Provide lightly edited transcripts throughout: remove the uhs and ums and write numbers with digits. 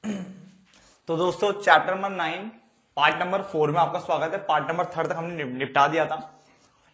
तो दोस्तों chapter number 9 part number 4 में आपका स्वागत है। पार्ट नंबर 3 तक हमने निपटा दिया था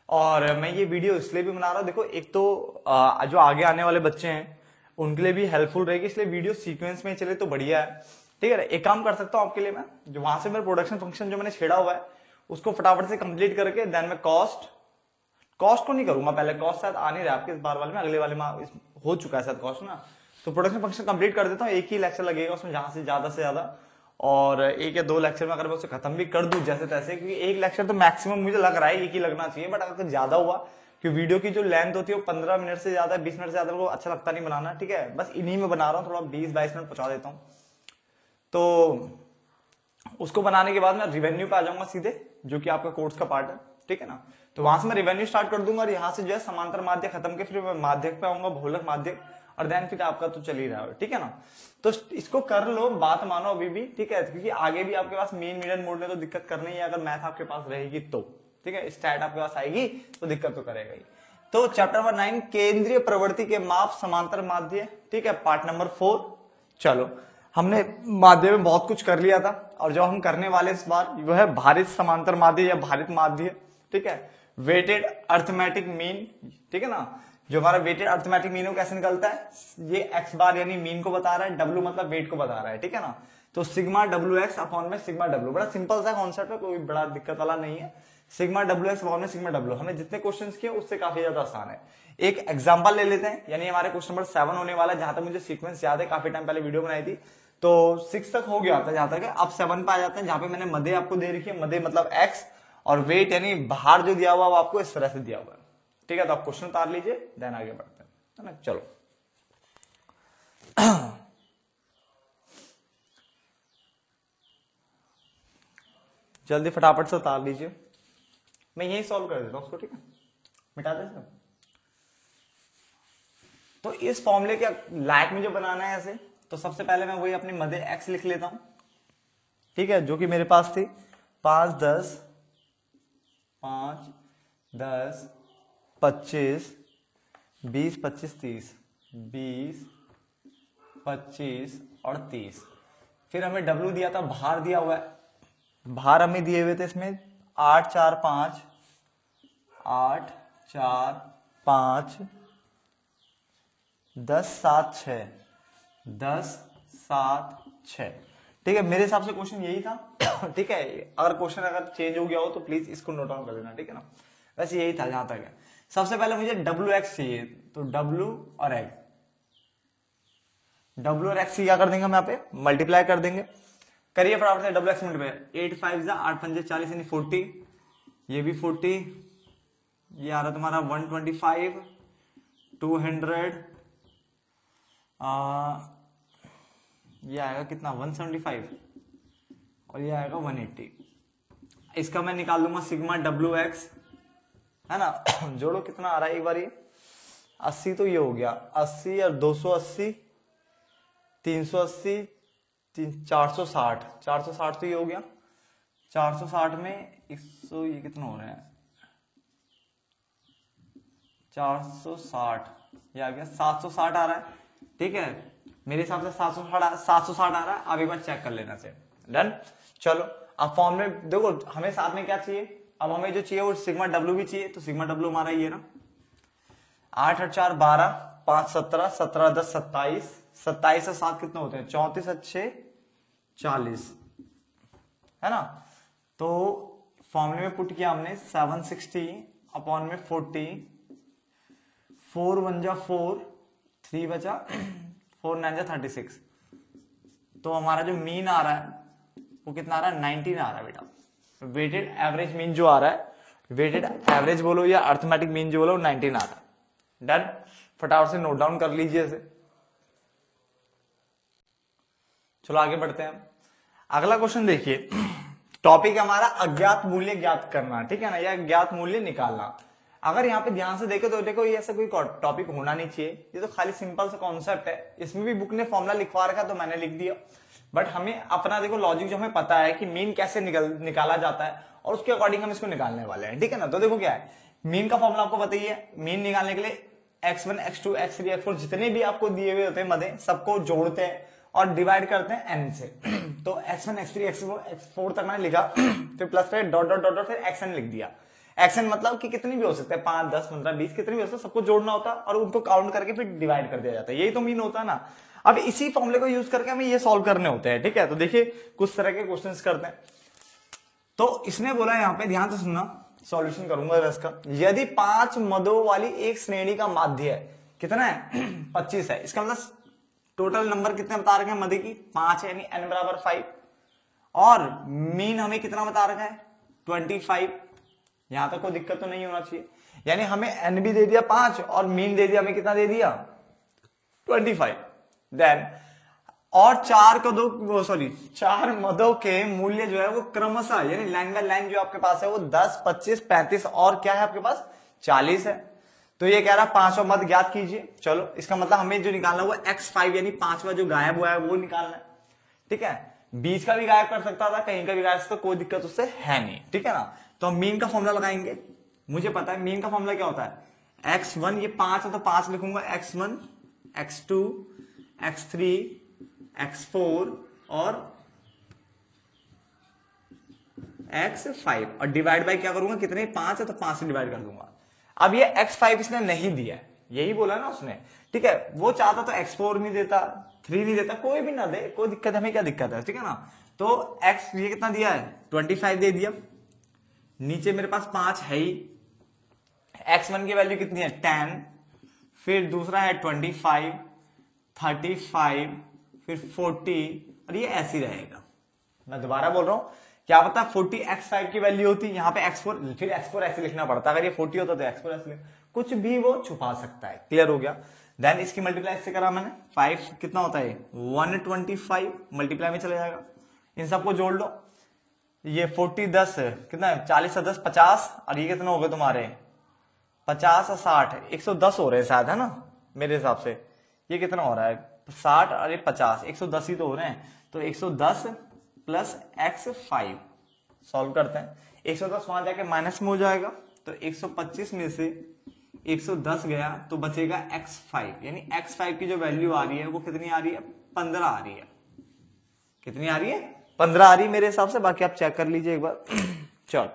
और मैं ये वीडियो इसलिए भी बना रहा हूँ, देखो एक तो जो आगे आने वाले बच्चे हैं उनके लिए भी हेल्पफुल रहेगी, इसलिए वीडियो सीक्वेंस में चले तो बढ़िया है। ठीक है, एक काम कर सकता हूँ आपके लिए, मैं जो वहां से मेरा प्रोडक्शन फंक्शन जो मैंने छेड़ा हुआ है उसको फटाफट से कंप्लीट करके देन मैं कॉस्ट को नहीं करूंगा। पहले कॉस्ट शायद आ नहीं रहा आपके इस बार वाले में, अगले वाले में हो चुका है शायद कॉस्ट ना। तो प्रोडक्शन फंक्शन कंप्लीट कर देता हूँ, एक ही लेक्चर लगेगा उसमें जहां से ज्यादा और एक या दो लेक्चर में अगर मैं उसे खत्म भी कर दूं जैसे तैसे, क्योंकि एक लेक्चर तो मैक्सिमम मुझे लग रहा है एक ही लगना चाहिए, बट अगर ज्यादा हुआ कि वीडियो की जो लेंथ होती है वो 15 मिनट से ज्यादा 20 मिनट से ज्यादा को अच्छा लगता नहीं बनाना। ठीक है, बस इन्हीं में बना रहा हूँ, थोड़ा 20-22 मिनट पहुंचा देता हूँ। तो उसको बनाने के बाद मैं रिवेन्यू पे आ जाऊंगा सीधे, जो कि आपका कोर्स का पार्ट है। ठीक है ना, तो वहां से मैं रिवेन्यू स्टार्ट कर दूंगा और यहाँ से जो है समांतर माध्य खत्म के फिर मैं माध्यक पे आऊंगा, बहुलक माध्यक, और देन फिर आपका तो चल ही रहा है। ठीक है ना, तो इसको कर लो, बात मानो अभी भी। ठीक है, क्योंकि आगे भी आपके पास मीन मीडियन मोड में तो दिक्कत करनी है, अगर मैथ आपके पास रहेगी तो। ठीक है, स्टैट आपके पास आएगी तो दिक्कत तो करेगा ही। तो चैप्टर नंबर 9 केंद्रीय प्रवृत्ति के माप समांतर माध्य। ठीक है, पार्ट नंबर 4। चलो, हमने माध्य में बहुत कुछ कर लिया था और जो हम करने वाले इस बार वो है भारित समांतर माध्य या भारित माध्य। ठीक है, वेटेड अर्थमेटिक मीन। ठीक है ना, जो हमारा वेटेड अर्थमेटिक मीन हो कैसे निकलता है, ये एक्स बार यानी मीन को बता रहा है, डब्ल्यू मतलब वेट को बता रहा है। ठीक है ना, तो सिग्मा डब्ल्यू एक्स अपॉन में सिग्मा डब्ल्यू, बड़ा सिंपल सा कॉन्सेप्ट है, कोई बड़ा दिक्कत वाला नहीं है। सिग्मा डब्ल्यू एक्स अपॉन में सिग्मा डब्ल्यू, हमने जितने क्वेश्चन किए उससे काफी ज्यादा आसान है। एक एग्जाम्पल ले लेते हैं, यानी हमारे क्वेश्चन नंबर 7 होने वाला है, जहां तक मुझे सीक्वेंस याद है, काफी टाइम पहले वीडियो बनाई थी। तो 6 तक हो गया था जहां तक, अब 7 पे आ जाते हैं, जहां पे मैंने मध्य आपको दे रखी है, मध्य मतलब एक्स, और वेट यानी बाहर जो दिया हुआ वो आपको इस तरह से दिया हुआ है। ठीक है, तो आप क्वेश्चन उतार लीजिए, देन आगे बढ़ते हैं, है ना। चलो जल्दी फटाफट से उतार लीजिए, मैं यही सॉल्व कर देता हूँ उसको। ठीक है, मिटा देते हैं। तो इस फॉर्मूले के लायक मुझे बनाना है ऐसे, तो सबसे पहले मैं वही अपनी मध्य एक्स लिख लेता हूं। ठीक है, जो कि मेरे पास थी 5 10 25 20 25 30 20 25 और 30। फिर हमें डब्ल्यू दिया था, भार दिया हुआ है, भार हमें दिए हुए थे इसमें 8 4 5 8 4 5 10 7 6 10 7 6। ठीक है, मेरे हिसाब से क्वेश्चन यही था। ठीक है, अगर क्वेश्चन अगर चेंज हो गया हो तो प्लीज इसको नोट डाउन कर देना। ठीक है ना, वैसे यही था जहां तक है। सबसे पहले मुझे डब्ल्यू एक्स चाहिए, तो डब्ल्यू और एक्स, डब्ल्यू और एक्स क्या कर देंगे हम यहाँ पे मल्टीप्लाई कर देंगे। करिए फटाफट से, डब्ल्यू एक्स मल्टीप्लाई 8 5 8 5 40 यानी 40, ये भी 40, ये आ रहा तुम्हारा 125 200, ये आएगा कितना 175, और ये आएगा 180। इसका मैं निकाल लूंगा सिग्मा डब्ल्यू एक्स, है ना। जोड़ो कितना आ रहा है एक बार, ये 80 तो ये हो गया 80 और 280 380 460 460 तो ये हो गया। 460 में 100 ये कितना हो रहा है 460, ये आ गया 760 आ रहा है। ठीक है, मेरे हिसाब से 760 आ रहा है। अब एक बार चेक कर लेना चाहिए, डन। चलो अब फॉर्म में देखो, हमें साथ में क्या चाहिए, अब हमें जो चाहिए वो सिग्मा डब्ल्यू भी चाहिए, तो सिग्मा डब्ल्यू हमारा ये ना 8 8 4 12 5 17 17 10 27 27 से 7 कितने होते हैं 34 अच्छे 40, है ना। तो फॉर्मूले में पुट किया हमने 760 अपॉन में 40, 4 1 जा 4 3 बचा 4 9 जा 36। तो हमारा जो मीन आ रहा है वो कितना आ रहा है 19 आ रहा है बेटा। वेटेड एवरेज मीन जो आ रहा है, वेटेड एवरेज बोलो या अर्थमेटिक मीन जो बोलो 19 आ रहा है। डन, फटाफट से नोट डाउन कर लीजिए इसे। चलो आगे बढ़ते हैं। अगला क्वेश्चन देखिए, टॉपिक हमारा अज्ञात मूल्य ज्ञात करना। ठीक है ना, या ज्ञात मूल्य निकालना। अगर यहाँ पे ध्यान से देखे तो देखो ये ऐसा कोई टॉपिक होना नहीं चाहिए, ये तो खाली सिंपल सा कॉन्सेप्ट है। इसमें भी बुक ने फॉर्मूला लिखवा रखा तो मैंने लिख दिया, बट हमें अपना देखो लॉजिक जो हमें पता है कि मीन कैसे निकाला जाता है और उसके अकॉर्डिंग हम इसको निकालने वाले हैं। ठीक है ना, तो देखो क्या है, मीन का फॉर्मूला आपको बताइए, मीन निकालने के लिए x1 x2 x3 x4 जितने भी आपको दिए हुए होते हैं मदे सबको जोड़ते हैं और डिवाइड करते हैं n से। तो x1 x3 x4 तक मैंने लिखा, फिर प्लस फिर डॉट डॉट डॉट फिर xn लिख दिया। xn मतलब कि कितनी भी हो सकते हैं, 5 10 15 20 कितनी भी हो सकते हैं, सबको जोड़ना होता है और उनको काउंट करके फिर डिवाइड कर दिया जाता है। यही तो मीन होता है ना। अब इसी फॉर्मूले को यूज करके हमें ये सॉल्व करने होते हैं, ठीक है। तो देखिए कुछ तरह के क्वेश्चंस करते हैं। तो इसने बोला यहाँ पे, ध्यान से सुनना, सॉल्यूशन करूंगा इसका। यदि 5 मदों वाली एक श्रेणी का माध्य है, कितना है 25 है, इसका मतलब टोटल नंबर कितने बता रखे हैं मध्य की, 5 है, यानी n बराबर 5, और मीन हमें कितना बता रखा है 25। यहां तक कोई दिक्कत तो नहीं होना चाहिए, यानी हमें n भी दे दिया 5 और मीन दे दिया, हमें कितना दे दिया 25। देन और 4 मदों के मूल्य जो है वो क्रमशः, यानी लाइन बाय लाइन जो आपके पास है वो 10 25 35 और क्या है आपके पास 40 है। तो ये कह रहा है 5वां मद ज्ञात कीजिए। चलो इसका मतलब हमें जो निकालना है वो x5 यानी 5वां जो गायब हुआ है वो निकालना है, ठीक है। बीच का भी गायब कर सकता था, कहीं का भी गायब, तो कोई दिक्कत उससे है नहीं, ठीक है ना। तो हम मीन का फॉर्मूला लगाएंगे। मुझे पता है मीन का फॉर्मूला क्या होता है, x1 ये 5 है तो 5 लिखूंगा, x1 x2 x3 x4 और x5, और डिवाइड बाय क्या करूंगा, कितने 5 है तो 5 से डिवाइड कर दूंगा। अब ये x5 इसने नहीं दिया, यही बोला ना उसने, ठीक है। वो चाहता तो x4 नहीं देता, 3 नहीं देता, कोई भी ना दे, कोई दिक्कत, हमें क्या दिक्कत है, ठीक है ना। तो x ये कितना दिया है 25 दे दिया, नीचे मेरे पास 5 है ही, x1 की वैल्यू कितनी है 10, फिर दूसरा है 25 35 फिर 40, और ये ऐसे ही रहेगा। मैं दोबारा बोल रहा हूं, क्या पता 40 x5 की वैल्यू होती, यहाँ पे x4, फिर x4 ऐसे लिखना पड़ता, अगर ये 40 होता तो x4 ऐसे कुछ भी वो छुपा सकता है। क्लियर हो गया। देन इसकी मल्टीप्लाई इससे करा मैंने, 5 कितना होता है 125 मल्टीप्लाई में चले जाएगा, इन सबको जोड़ लो। ये 40 10 कितना है 40 10 50, और ये कितना हो गया तुम्हारे 50 और 60 110 हो रहे हैं शायद, है ना मेरे हिसाब से। ये कितना हो रहा है 60 और ये 50 110 ही तो हो रहे हैं। तो 110 प्लस x5 सॉल्व करते हैं। 110 वहां जाके माइनस में हो जाएगा, तो 125 में से 110 गया तो बचेगा x5, यानी x5 की जो वैल्यू आ रही है वो कितनी आ रही है 15 आ रही है। कितनी आ रही है 15 आ रही है मेरे हिसाब से, बाकी आप चेक कर लीजिए एक बार। चलो,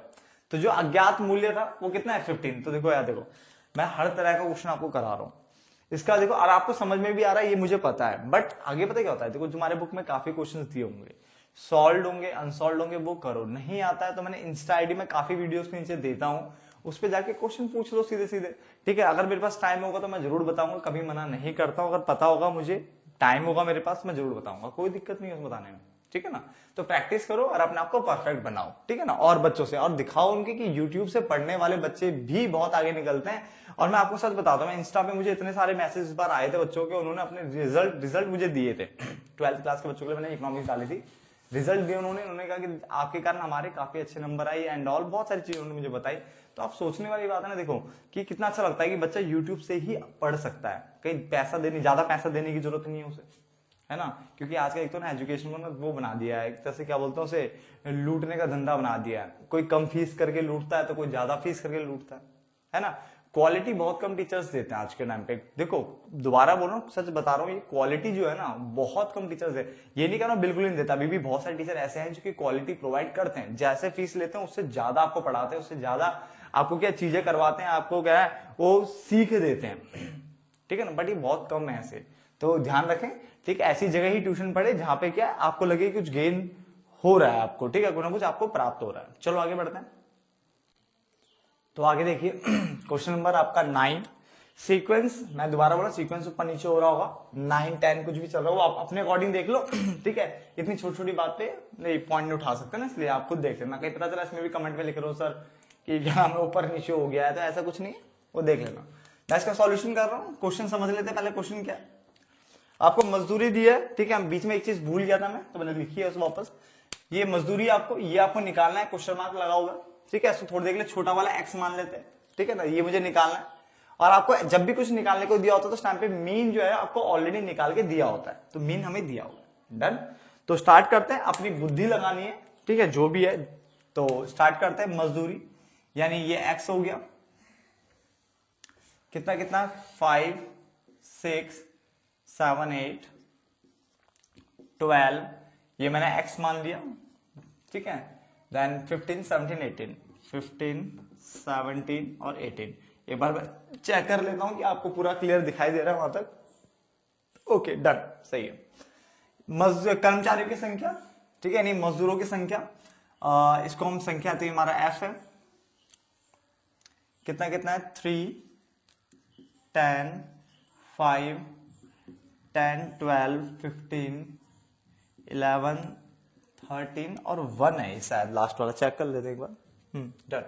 तो जो अज्ञात मूल्य था वो कितना है 15। तो देखो यार, देखो मैं हर तरह का क्वेश्चन आपको करा रहा हूं, इसका देखो, और आपको समझ में भी आ रहा है ये मुझे पता है, बट आगे पता क्या होता है, देखो तुम्हारे बुक में काफी क्वेश्चंस दिए होंगे, सॉल्व होंगे अनसॉल्व होंगे, वो करो। नहीं आता है तो मैंने इंस्टा आईडी में काफी वीडियोस के नीचे देता हूं, उस पर जाके क्वेश्चन पूछ लो सीधे सीधे, ठीक है। अगर मेरे पास टाइम होगा तो मैं जरूर बताऊंगा, कभी मना नहीं करता हूं। अगर पता होगा मुझे, टाइम होगा मेरे पास, मैं जरूर बताऊंगा, कोई दिक्कत नहीं है बताने में, ठीक है ना। तो प्रैक्टिस करो और अपने आप को परफेक्ट बनाओ, ठीक है ना। और बच्चों से और दिखाओ उनके कि यूट्यूब से पढ़ने वाले बच्चे भी बहुत आगे निकलते हैं। और मैं आपको सच बताता हूँ, मैं इंस्टा पे मुझे इतने सारे मैसेज इस बार आए थे बच्चों के, उन्होंने अपने रिजल्ट मुझे दिए थे। 12th क्लास के बच्चों के लिए मैंने इकोनॉमिक्स डाली थी, रिजल्ट दिए उन्होंने कहा कि आपके कारण हमारे काफी अच्छे नंबर आए एंड ऑल, बहुत सारी चीजें उन्होंने मुझे बताई। तो आप सोचने वाली बात है ना, देखो कि कितना अच्छा लगता है कि बच्चा यूट्यूब से ही पढ़ सकता है, कहीं ज्यादा पैसा देने की जरूरत नहीं है उसे, है ना। क्योंकि आज का एक तो ना एजुकेशन को ना वो बना दिया है, एक तरह से क्या बोलते हैं उसे, लूटने का धंधा बना दिया है। कोई कम फीस करके लूटता है तो कोई ज्यादा फीस करके लूटता है ना। क्वालिटी बहुत कम टीचर्स देते हैं आज के टाइम पे। देखो दोबारा बोल रहा हूँ, सच बता रहा हूँ, ये क्वालिटी जो है ना बहुत कम टीचर्स है। ये नहीं कह रहा बिल्कुल नहीं देता, अभी भी बहुत सारे टीचर ऐसे हैं जो कि क्वालिटी प्रोवाइड करते हैं, जैसे फीस लेते हैं उससे ज्यादा आपको पढ़ाते हैं, उससे ज्यादा आपको क्या चीजें करवाते हैं, आपको क्या है वो सीख देते हैं, ठीक है ना। बट ये बहुत कम है ऐसे, तो ध्यान रखें, ठीक। ऐसी जगह ही ट्यूशन पढ़े जहां पे क्या आपको लगे कुछ गेन हो रहा है आपको, ठीक है, कुछ ना कुछ आपको प्राप्त हो रहा है। चलो आगे बढ़ते हैं। तो आगे देखिए क्वेश्चन नंबर आपका 9, सीक्वेंस, मैं दोबारा बोला सीक्वेंस ऊपर नीचे हो रहा होगा, 9 10 कुछ भी चल रहा हो, आप अपने अकॉर्डिंग देख लो, ठीक है। इतनी छोटी छोटी बात पे नहीं पॉइंट नहीं उठा सकते ना, इसलिए आप खुद देख लेना। कहीं पता चला इसमें भी कमेंट में लिख रहे हो सर कि क्या हमें ऊपर नीचे हो गया है, तो ऐसा कुछ नहीं है, वो देख लेना। मैं इसका सॉल्यूशन कर रहा हूँ, क्वेश्चन समझ लेते हैं पहले। क्वेश्चन क्या है, आपको मजदूरी दी है, ठीक है। बीच में एक चीज भूल गया था मैं, तो मैंने लिखी है उस वापस। ये मजदूरी आपको निकालना है, क्वेश्चन मार्क लगा हुआ है, ठीक है। थोड़ी देर के लिए छोटा वाला x मान लेते हैं, ठीक है ना। ये मुझे निकालना है, और आपको जब भी कुछ निकालने को दिया होता है तो उस टाइम पे मीन जो है आपको ऑलरेडी निकाल के दिया होता है, तो मीन हमें दिया हुआ है। डन। तो स्टार्ट करते हैं, अपनी बुद्धि लगानी है, ठीक है, जो भी है। तो स्टार्ट करते हैं मजदूरी, यानी ये x हो गया, कितना कितना 5 6 7 8 12, ये मैंने x मान लिया, ठीक है। देन 15, 17, 18, 15, 17 और 18। एक बार चेक कर लेता हूं कि आपको पूरा क्लियर दिखाई दे रहा है वहां तक। ओके डन, सही है। कर्मचारियों की संख्या, ठीक है, नहीं मजदूरों की संख्या, इसको हम संख्या तो हमारा f है, कितना कितना है 3, 10, 5, 10, 12, 15, 11, 13 और 1 है शायद लास्ट वाला, चेक कर लेते एक बार। डन,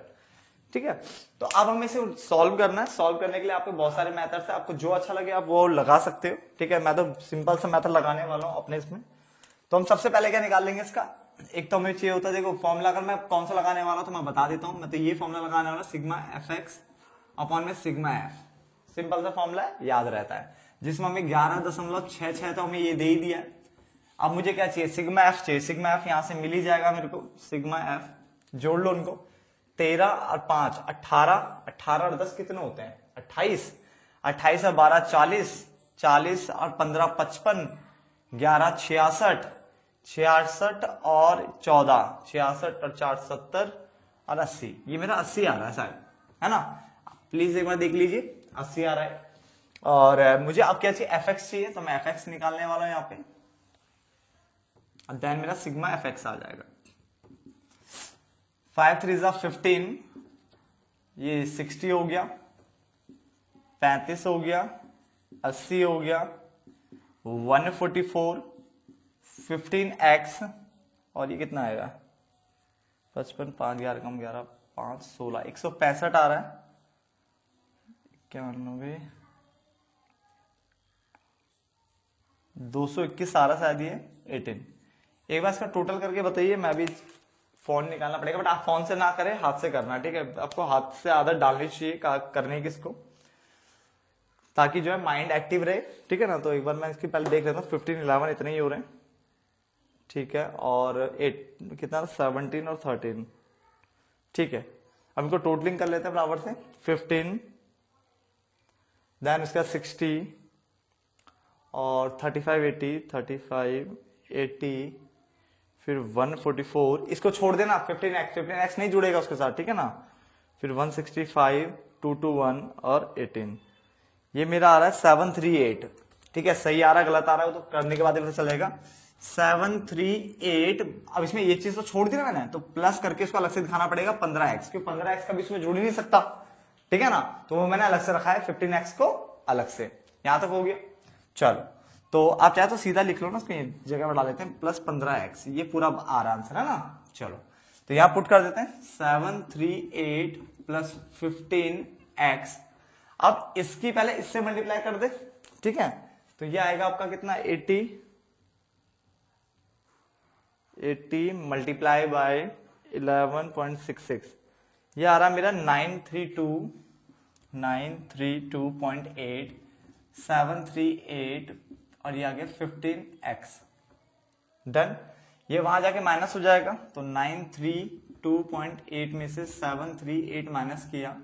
ठीक है। तो अब हमें इसे सॉल्व करना है। सॉल्व करने के लिए आपको बहुत सारे मेथड्स है, आपको जो अच्छा लगे आप वो लगा सकते हो, ठीक है। मैं तो सिंपल सा मेथड लगाने वाला हूं अपने इसमें। तो हम सबसे पहले क्या निकाल लेंगे इसका, एक तो हमें चाहिए होता है, देखो फॉर्मूला अगर मैं कौन सा लगाने वाला हूं तो मैं बता देता हूं। मैं तो ये फॉर्मूला लगाने वाला सिग्मा एफ एक्स अपॉन में सिग्मा एफ, सिंपल सा फॉर्मूला है, याद रहता है, जिसमें हमें 11.66 तो हमें ये दे ही दिया है। अब मुझे क्या चाहिए, सिग्मा एफ चाहिए। सिग्मा एफ यहां से मिल ही जाएगा मेरे को, सिग्मा एफ जोड़ लो उनको, 13 और 5 18, 18 और 10 कितने होते हैं 28, 28 और 12 40, 40 और 15 55, 11 66, 66 और 14 66 और 4 70 और 80। ये मेरा 80 आ रहा है शायद, है ना। प्लीज एक बार देख लीजिए, 80 आ रहा है। और मुझे अब क्या चाहिए, एफ एक्स चाहिए, तो मैं एफ एक्स निकालने वाला हूं यहाँ पे। देन मेरा सिग्मा एफ एक्स आ जाएगा। 5 3 15, ये 60 हो गया, 35 हो गया, 80 हो गया, 144, 15x और ये कितना आएगा 55, 5 11 कम 11 5 16, 165 आ रहा है, 91, 221 आ रहा शायद ये 18। एक बार इसका टोटल करके बताइए, मैं भी फोन निकालना पड़ेगा, बट आप फोन से ना करें, हाथ से करना, ठीक है। आपको हाथ से आदत डालनी चाहिए करने की इसको, ताकि जो है माइंड एक्टिव रहे, ठीक है ना। तो एक बार मैं इसकी पहले देख लेता हूँ, 15 11 इतने ही हो रहे हैं, ठीक है। और 8 कितना 17 और 13, ठीक है। अब इनको टोटलिंग कर लेते हैं बराबर से, 15 देन इसका 60 और 35 80 35 80 फिर 144, इसको छोड़ देना, 15x नहीं जुड़ेगा उसके साथ, ठीक है ना। फिर 165 221 और 18, ये मेरा आ रहा है 738, ठीक है। सही आ रहा है गलत आ रहा है तो करने के बाद पता चलेगा। 738, अब इसमें ये चीज तो छोड़ दी ना मैंने, तो प्लस करके इसको अलग से दिखाना पड़ेगा 15x, क्योंकि 15x का भी इसमें जुड़ ही नहीं सकता, ठीक है ना। तो वो मैंने अलग से रखा है, 15x को अलग से। यहां तक हो गया, चलो। तो आप चाहे तो सीधा लिख लो ना, उसको जगह पर डाल देते हैं प्लस 15x, ये पूरा आ रहा आंसर है ना। चलो तो यहां पुट कर देते हैं 738 प्लस 15x। अब इसकी पहले इससे मल्टीप्लाई कर दे, ठीक है। तो ये आएगा आपका कितना 80 मल्टीप्लाई बाय 11.66, ये आ रहा मेरा 932.8 738 और ये आ गया 15x। डन, ये वहां जाके माइनस हो जाएगा, तो 932.8 में से 738 माइनस किया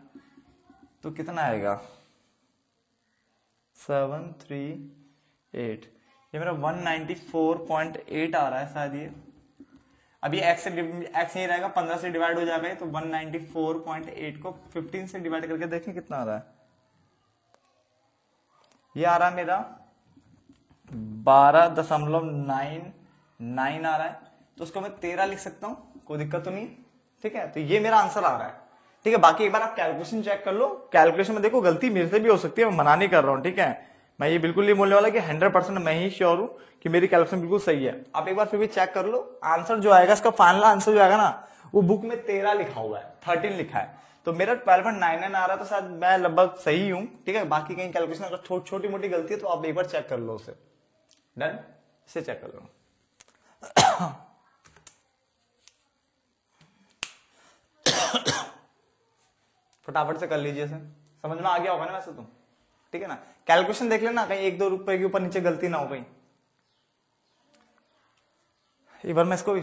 तो कितना आएगा 738, ये मेरा 194.8 आ रहा है शायद ये। अभी x नहीं रहेगा, 15 से डिवाइड हो जाएगा, तो 194.8 को 15 से डिवाइड करके देखें कितना आ रहा है। ये आ रहा है मेरा 12.99 आ रहा है, तो उसको मैं 13 लिख सकता हूं, कोई दिक्कत तो नहीं, ठीक है। तो ये मेरा आंसर आ रहा है, ठीक है। बाकी एक बार आप कैलकुलेशन चेक कर लो, कैलकुलेशन में देखो गलती मेरे से भी हो सकती है, मैं मना नहीं कर रहा हूं, ठीक है। मैं ये बिल्कुल नहीं बोलने वाला कि 100% मैं ही श्योर हूं कि मेरी कैलकुलेशन बिल्कुल सही है। आप एक बार फिर भी चेक कर लो, आंसर जो आएगा इसका फाइनल आंसर जो आएगा ना, वो बुक में 13 लिखा हुआ है, 13 लिखा है, तो मेरा 12.99 आ रहा है, तो शायद मैं लगभग सही हूं, ठीक है। बाकी कहीं कैलकुलेशन अगर छोटी मोटी गलती है तो आप एक बार चेक कर लो उसे। डन, इसे चेक कर लो। फटाफट से कर लीजिए इसे, समझ में आ गया होगा ना वैसे तो, ठीक है ना। कैलकुलेशन देख लेना, कहीं 1-2 रुपए के ऊपर नीचे गलती ना हो गई। एक बार मैं इसको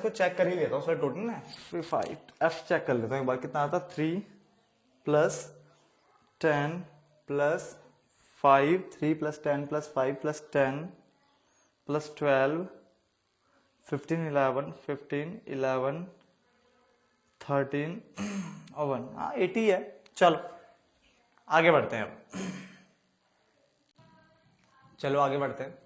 चेक कर ही लेता हूँ, सर टोटल ना 5 एफ चेक कर लेता हूँ एक बार, कितना आता 3 plus 10 plus 5 3 plus 10 plus 5 plus 10 plus 12, 15, 11, 15, 11, 13 और 1, हाँ 80 है। चलो आगे बढ़ते हैं अब। चलो आगे बढ़ते हैं।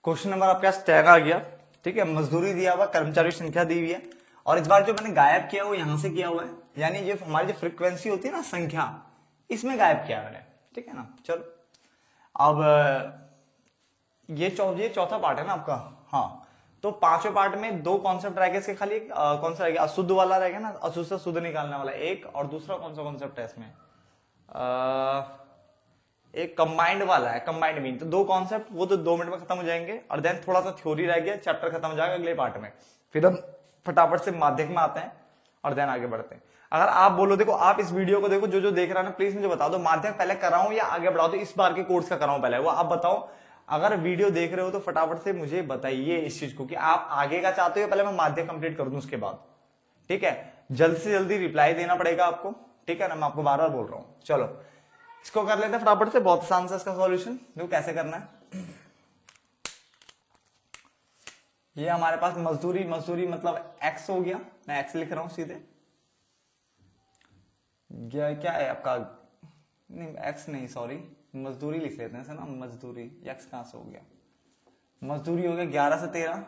क्वेश्चन नंबर आपके पास 10 आ गया, ठीक है। मजदूरी दिया हुआ, कर्मचारी संख्या दी हुई है, और इस बार जो मैंने गायब किया वो यहां से किया हुआ है, यानी जो हमारी जो फ्रीक्वेंसी होती है ना संख्या, इसमें गायब किया मैंने, ठीक है ना। चलो अब ये चौथा पार्ट है ना आपका। हाँ, तो पांचवें पार्ट में दो कॉन्सेप्ट रह गए इसके खाली। कौन सा रह गया? अशुद्ध वाला रह गया ना, अशुद्ध से शुद्ध निकालने वाला एक, और दूसरा कौन सा कॉन्सेप्ट है इसमें? एक कंबाइंड वाला है, कंबाइंड मीन। तो दो कॉन्सेप्ट, वो तो 2 मिनट में खत्म हो जाएंगे, और देन थोड़ा सा थ्योरी रह गया, चैप्टर खत्म हो जाएगा अगले पार्ट में। फिर हम फटाफट से माध्यमिक में आते हैं और देन आगे बढ़ते हैं। अगर आप बोलो, देखो आप इस वीडियो को देखो, जो देख रहा है ना, प्लीज मुझे बता दो माध्यमिक पहले कराऊं या आगे बढ़ाओ, तो इस बार के कोर्स का कराऊं पहले, वो आप बताओ। अगर वीडियो देख रहे हो तो फटाफट से मुझे बताइए इस चीज को कि आप आगे का चाहते हो, पहले मैं माध्यमिक कंप्लीट कर दूं उसके बाद, ठीक है। जल्द से जल्दी रिप्लाई देना पड़ेगा आपको, ठीक है ना, मैं आपको बार बार बोल रहा हूं। चलो इसको कर लेते हैं फटाफट से, बहुत आसान सा इसका सॉल्यूशन। देखो कैसे करना है। ये हमारे पास मजदूरी मतलब एक्स हो गया, मैं एक्स लिख रहा हूं सीधे। क्या है आपका? नहीं एक्स नहीं, सॉरी, मजदूरी लिख लेते हैं ना, मजदूरी। एक्स कहां से हो गया? मजदूरी हो गया 11 से 13,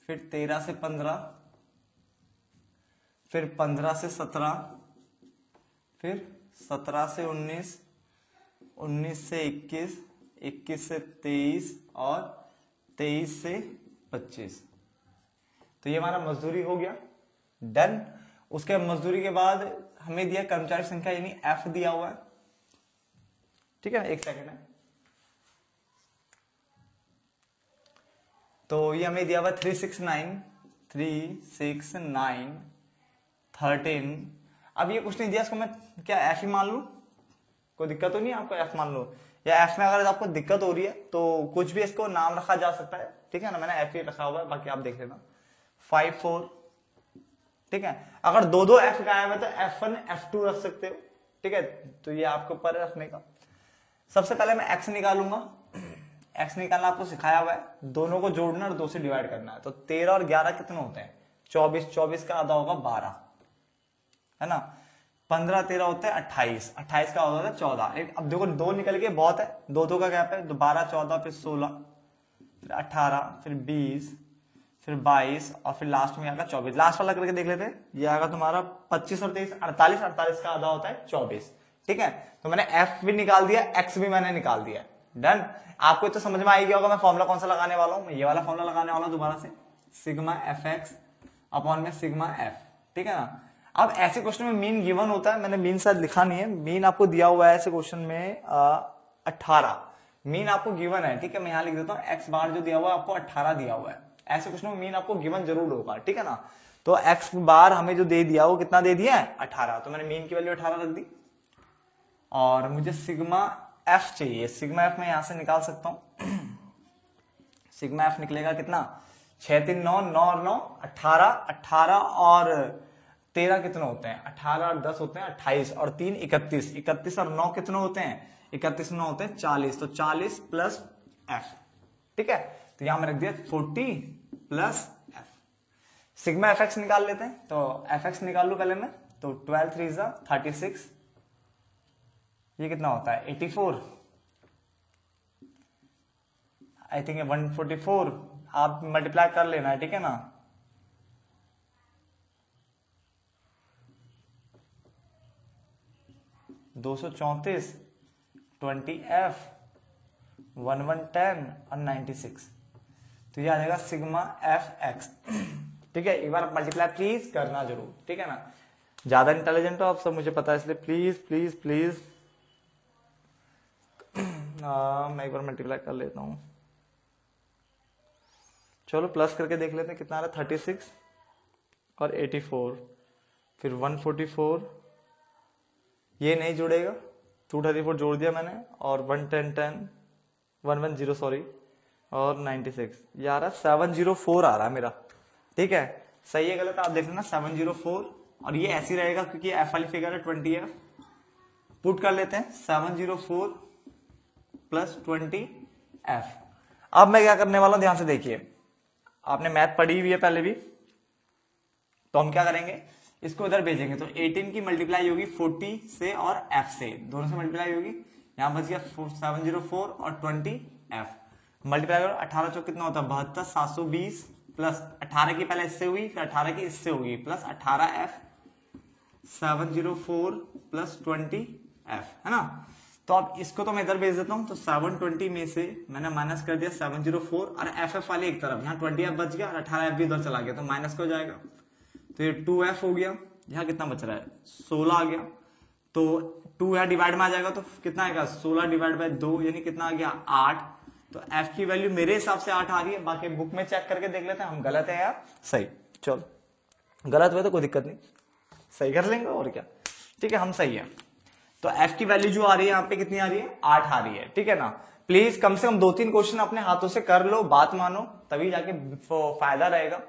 फिर 13 से 15, फिर 15 से 17, फिर 17 से 19, 19 से 21, 21 से 23 और 23 से 25। तो ये हमारा मजदूरी हो गया, डन। उसके मजदूरी के बाद हमें दिया कर्मचारी संख्या, यानी एफ दिया हुआ है, ठीक है। एक सेकंड है, तो ये हमें दिया हुआ 369, 13। अब ये कुछ नहीं दिया, इसको मैं क्या एफ ही मान लू? कोई दिक्कत तो नहीं है आपको? एफ मान लो, या एफ में अगर आपको दिक्कत हो रही है तो कुछ भी इसको नाम रखा जा सकता है, ठीक है ना। मैंने एफ ही रखा हुआ है, बाकी आप देख लेना। 54, ठीक है। अगर दो एफ गायब है तो F1 F2 रख सकते हो, ठीक है। तो ये आपके ऊपर है रखने का। सबसे पहले मैं एक्स निकालूंगा। एक्स निकालना आपको सिखाया हुआ है, दोनों को जोड़ना और 2 से डिवाइड करना है। तो 13 और 11 कितने होते हैं? 24, 24 का आधा होगा 12, है ना। 15, 13 होते हैं 28, 28 का होता है 14। अब देखो 2 निकल के बहुत है, 2 का गैप है, 12, 14, फिर 16, फिर 18, फिर 20, फिर 22 और फिर लास्ट में आएगा 24। लास्ट वाला करके देख लेते हैं, ये आएगा तुम्हारा 25 और 23, 48, 48 का आधा होता है 24, ठीक है। तो मैंने एफ भी निकाल दिया, एक्स भी मैंने निकाल दिया, डन। आपको तो समझ में आ गया होगा मैं फॉर्मूला कौन सा लगाने वाला हूं। मैं ये वाला फॉर्मूला लगाने वाला हूं दोबारा से, सिग्मा एफ एक्स अपॉन में सिग्मा एफ, ठीक है ना। अब ऐसे क्वेश्चन में मीन गिवन होता है, मैंने मीन शायद लिखा नहीं है, मीन आपको दिया हुआ है ऐसे क्वेश्चन में 18 मीन आपको गिवन है, ठीक है। मैं यहां लिख देता हूं एक्स बार जो दिया हुआ है आपको 18 दिया हुआ है। ऐसे क्वेश्चन में मीन आपको गिवन जरूर होगा, ठीक है ना। तो एक्स बार हमें जो दे दिया वो कितना दे दिया है? 18। तो मैंने मीन की वैल्यू 18 रख दी, और मुझे सिग्मा एफ चाहिए। सिग्मा एफ मैं यहां से निकाल सकता हूं। सिग्मा एफ निकलेगा कितना? 6, 3, 9, 9 और 9 18, 18 और 13 कितने होते हैं? 18 और 10 होते हैं 28, और 3 31, 31 और 9 कितने होते हैं? 31 9 होते हैं 40। तो 40 प्लस एफ, ठीक है। तो यहां मैं रख दिया 40 plus F. Sigma F x निकाल लेते हैं, तो एफ एक्स निकाल लू पहले मैं। तो 12 3 36, ये कितना होता है? 84, आई थिंक 144। आप मल्टीप्लाई कर लेना है, ठीक है ना। दो 234, 20F, 1110 और 96। तो ये आ जाएगा सिग्मा एफ एक्स, ठीक है। एक बार मल्टीप्लाई प्लीज करना जरूर, ठीक है ना। ज्यादा इंटेलिजेंट हो आप सब, मुझे पता है, इसलिए प्लीज प्लीज प्लीज मैं एक बार मल्टीप्लाई कर लेता हूं। चलो प्लस करके देख लेते हैं कितना आ रहा है। 36 और 84, फिर 144, ये नहीं जुड़ेगा, 234 जोड़ दिया मैंने, और 110 110 सॉरी, और 96, ये आ रहा है 704 आ रहा है मेरा, ठीक है। सही है गलत आप देख लेना, 704। और ये ऐसी रहेगा क्योंकि एफ वाली फिगर है 20F। पुट कर लेते हैं 704 प्लस 20F। अब मैं क्या करने वाला हूं, ध्यान से देखिए, आपने मैथ पढ़ी हुई है पहले भी, तो हम क्या करेंगे, इसको इधर भेजेंगे। तो 18 की मल्टीप्लाई होगी 40 से और f से, दोनों से मल्टीप्लाई होगी, यहां बच गया 704 और 20f। मल्टीप्लाई करो, 18 चौक कितना होता है 72, 720 प्लस 18 की पहले इससे हुई, फिर 18 की इससे होगी, प्लस 18f 704 प्लस 20f, है ना। तो अब इसको तो मैं इधर भेज देता हूं, तो 720 में से मैंने माइनस कर दिया 704 और एफ वाली एक तरफ, यहाँ 20f बच गया और 18f भी उधर चला गया, तो माइनस का हो जाएगा, तो ये 2f हो गया। यहाँ कितना बच रहा है 16 आ गया, तो 2 यहाँ डिवाइड में आ जाएगा, तो कितना आएगा 16 डिवाइड बाय 2 यानी कितना आ गया 8। तो f की वैल्यू मेरे हिसाब से 8 आ रही है, बाकी बुक में चेक करके देख लेते हैं हम गलत है या सही। चलो गलत हुआ तो कोई दिक्कत नहीं, सही कर लेंगे और क्या, ठीक है, हम सही है। तो f की वैल्यू जो आ रही है यहाँ पे कितनी आ रही है 8 आ रही है, ठीक है ना। प्लीज कम से कम 2-3 क्वेश्चन अपने हाथों से कर लो, बात मानो, तभी जाके फायदा रहेगा।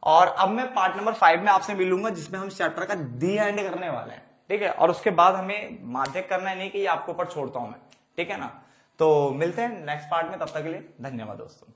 और अब मैं पार्ट नंबर 5 में आपसे मिलूंगा, जिसमें हम चैप्टर का दी एंड करने वाले हैं, ठीक है। और उसके बाद हमें माध्यक करना है, नहीं कि ये आपके ऊपर छोड़ता हूं मैं, ठीक है ना। तो मिलते हैं नेक्स्ट पार्ट में, तब तक के लिए धन्यवाद दोस्तों।